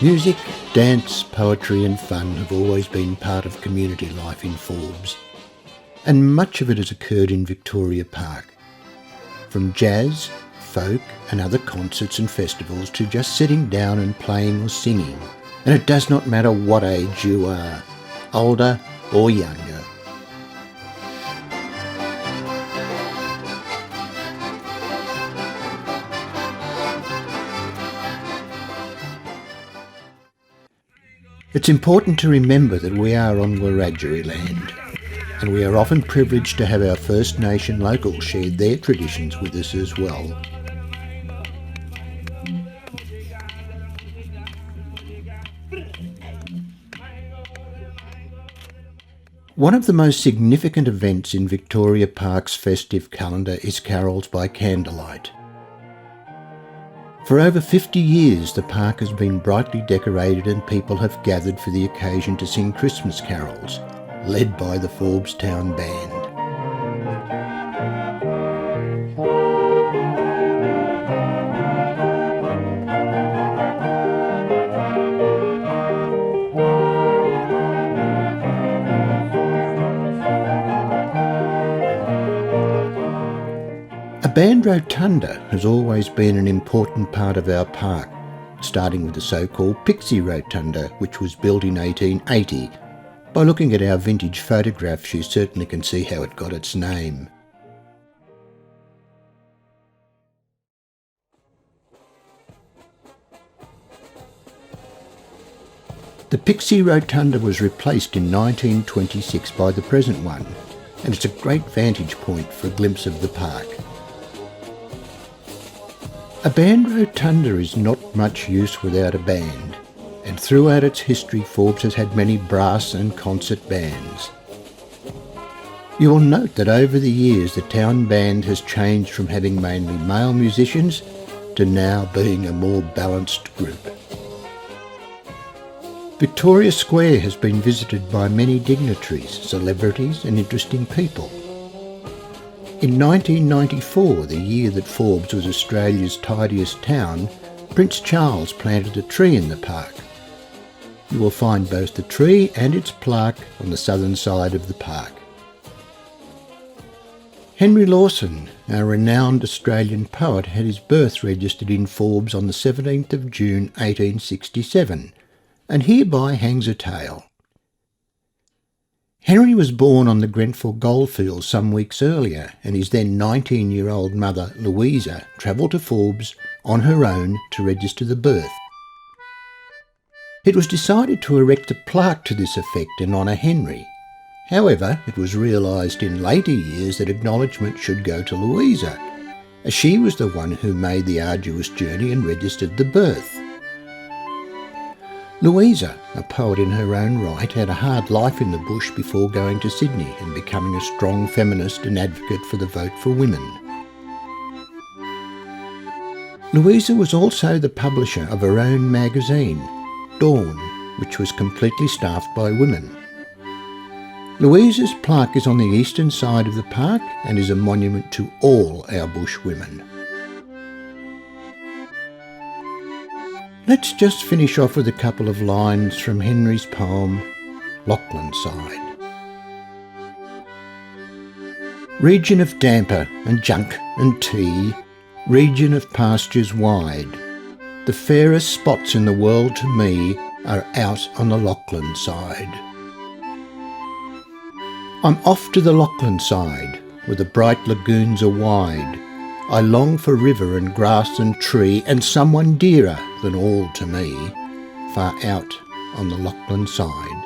Music, dance, poetry and fun have always been part of community life in Forbes, and much of it has occurred in Victoria Park. From jazz, folk and other concerts and festivals to just sitting down and playing or singing, and it does not matter what age you are, older or younger. It's important to remember that we are on Wiradjuri land, and we are often privileged to have our First Nation locals share their traditions with us as well. One of the most significant events in Victoria Park's festive calendar is Carols by Candlelight. For over 50 years, the park has been brightly decorated and people have gathered for the occasion to sing Christmas carols, led by the Forbes Town Band. A band rotunda has always been an important part of our park, starting with the so-called Pixie Rotunda, which was built in 1880. By looking at our vintage photographs, you certainly can see how it got its name. The Pixie Rotunda was replaced in 1926 by the present one, and it's a great vantage point for a glimpse of the park. A band rotunda is not much use without a band, and throughout its history Forbes has had many brass and concert bands. You will note that over the years the town band has changed from having mainly male musicians to now being a more balanced group. Victoria Square has been visited by many dignitaries, celebrities and interesting people. In 1994, the year that Forbes was Australia's tidiest town, Prince Charles planted a tree in the park. You will find both the tree and its plaque on the southern side of the park. Henry Lawson, our renowned Australian poet, had his birth registered in Forbes on the 17th of June 1867, and hereby hangs a tale. Henry was born on the Grenfell goldfields some weeks earlier, and his then 19-year-old mother, Louisa, travelled to Forbes on her own to register the birth. It was decided to erect a plaque to this effect and honour Henry. However, it was realised in later years that acknowledgement should go to Louisa, as she was the one who made the arduous journey and registered the birth. Louisa, a poet in her own right, had a hard life in the bush before going to Sydney and becoming a strong feminist and advocate for the vote for women. Louisa was also the publisher of her own magazine, Dawn, which was completely staffed by women. Louisa's plaque is on the eastern side of the park and is a monument to all our bush women. Let's just finish off with a couple of lines from Henry's poem, Lachlan Side. Region of damper and junk and tea, region of pastures wide, the fairest spots in the world to me are out on the Lachlan side. I'm off to the Lachlan side, where the bright lagoons are wide. I long for river and grass and tree, and someone dearer than all to me, far out on the Lachlan side.